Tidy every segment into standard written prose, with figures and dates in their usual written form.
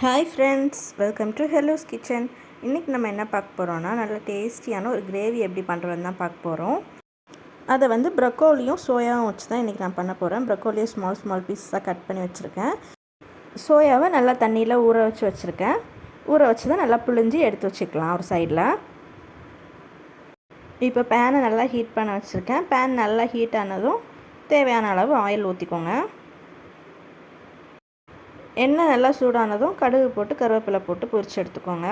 Hi friends, welcome to ஹெலோஸ் kitchen. இன்றைக்கி நம்ம என்ன பார்க்க போகிறோன்னா, நல்ல டேஸ்டியான ஒரு கிரேவி எப்படி பண்ணுறதுன்னு தான் பார்க்க போகிறோம். அதை வந்து ப்ரொக்கோலியும் சோயாவும் வச்சு தான் இன்றைக்கி நான் பண்ண போகிறேன். ப்ரொக்கோலியை ஸ்மால் பீஸாக கட் பண்ணி வச்சுருக்கேன். சோயாவை நல்லா தண்ணியில் ஊற வச்சுருக்கேன். ஊற வச்சு தான் நல்லா புழிஞ்சி எடுத்து வச்சுக்கலாம் ஒரு சைடில். இப்போ பேனை நல்லா ஹீட் பண்ண வச்சுருக்கேன். பேன் நல்லா ஹீட் ஆனதும் தேவையான அளவு ஆயில் ஊற்றிக்கோங்க. எண்ணெய் நல்லா சூடானதும் கடுகு போட்டு கருவேப்பிலை போட்டு பொரிச்சு எடுத்துக்கோங்க.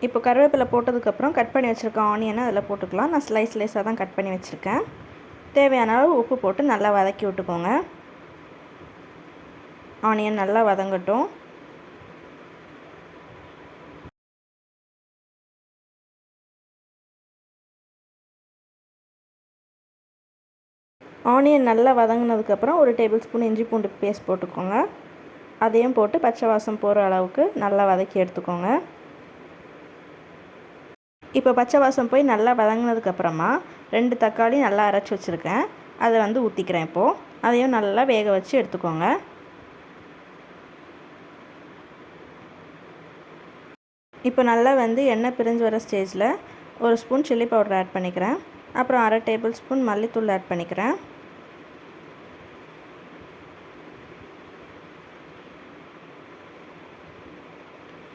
இப்போ கருவேப்பிலை போட்டதுக்கப்புறம் கட் பண்ணி வச்சுருக்க ஆனியனை அதில் போட்டுக்கலாம். நான் ஸ்லைஸாக தான் கட் பண்ணி வச்சுருக்கேன். தேவையான அளவு உப்பு போட்டு நல்லா வதக்கி விட்டுக்கோங்க. ஆனியன் நல்லா வதங்கட்டும். ஆனியன் நல்லா வதங்கினதுக்கப்புறம் ஒரு டேபிள் ஸ்பூன் இஞ்சி பூண்டு பேஸ்ட் போட்டுக்கோங்க. அதையும் போட்டு பச்சை வாசம் போகிற அளவுக்கு நல்லா வதக்கி எடுத்துக்கோங்க. இப்போ பச்சை வாசம் போய் நல்லா வதங்கினதுக்கப்புறமா 2 தக்காளி நல்லா அரைச்சி வச்சுருக்கேன். அதை வந்து ஊற்றிக்கிறேன். இப்போது அதையும் நல்லா வேக வச்சு எடுத்துக்கோங்க. இப்போ நல்லா வந்து எண்ணெய் பிரிஞ்சு வர ஸ்டேஜில் ஒரு ஸ்பூன் சில்லி பவுடர் ஆட் பண்ணிக்கிறேன். அப்புறம் அரை டேபிள் ஸ்பூன் மல்லித்தூள் ஆட் பண்ணிக்கிறேன்.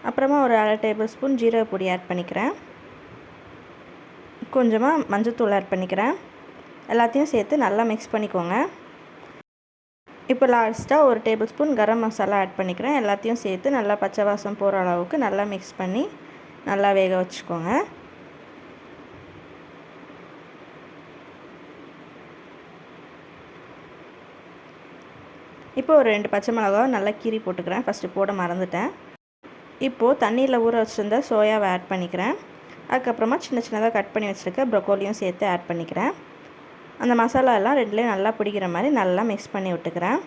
அப்புறமா ஒரு அரை டேபிள் ஸ்பூன் ஜீரக பொடி ஆட் பண்ணிக்கிறேன். கொஞ்சமாக மஞ்சள்தூள் ஆட் பண்ணிக்கிறேன். எல்லாத்தையும் சேர்த்து நல்லா மிக்ஸ் பண்ணிக்கோங்க. இப்போ லாஸ்ட்டாக ஒரு table spoon garam masala add பண்ணிக்கிறேன். எல்லாத்தையும் சேர்த்து நல்லா பச்சை வாசம் போகிற அளவுக்கு நல்லா மிக்ஸ் பண்ணி நல்லா வேக வச்சுக்கோங்க. இப்போ ஒரு 2 பச்சை மிளகாவை நல்லா கீறி போட்டுக்கிறேன். ஃபஸ்ட்டு போட மறந்துட்டேன். இப்போது தண்ணியில் ஊற வச்சுருந்த சோயாவை ஆட் பண்ணிக்கிறேன். அதுக்கப்புறமா சின்னதாக கட் பண்ணி வச்சுருக்க ப்ரொக்கோலியும் சேர்த்து ஆட் பண்ணிக்கிறேன். அந்த மசாலா எல்லாம் ரெண்டுலேயும் நல்லா பிடிக்கிற மாதிரி நல்லா மிக்ஸ் பண்ணி விட்டுக்கிறேன்.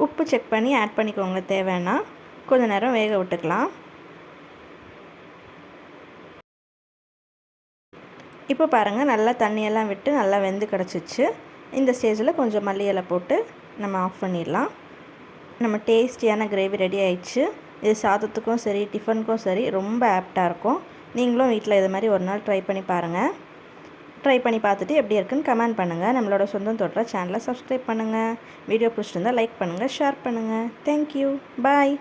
உப்பு செக் பண்ணி ஆட் பண்ணிக்கோங்க. தேவைன்னா கொஞ்சம் நேரம் வேக விட்டுக்கலாம். இப்போ பாருங்கள், நல்லா தண்ணியெல்லாம் விட்டு நல்லா வெந்து கிடச்சிச்சு. இந்த ஸ்டேஜில் கொஞ்சம் மல்லி இலை போட்டு நம்ம ஆஃப் பண்ணிடலாம். நம்ம டேஸ்டியான கிரேவி ரெடி ஆயிடுச்சு. இது சாதத்துக்கும் சரி, டிஃபனுக்கும் சரி ரொம்ப ஆப்டாக இருக்கும். நீங்களும் வீட்டில் இது மாதிரி ஒரு நாள் ட்ரை பண்ணி பாருங்கள். ட்ரை பண்ணி பார்த்துட்டு எப்படி இருக்குன்னு கமெண்ட் பண்ணுங்கள். நம்மளோட சொந்தம் தொட்டுற சேனலை சப்ஸ்கிரைப் பண்ணுங்கள். வீடியோ பிடிச்சிருந்தால் லைக் பண்ணுங்கள், ஷேர் பண்ணுங்கள். தேங்க்யூ, பாய்.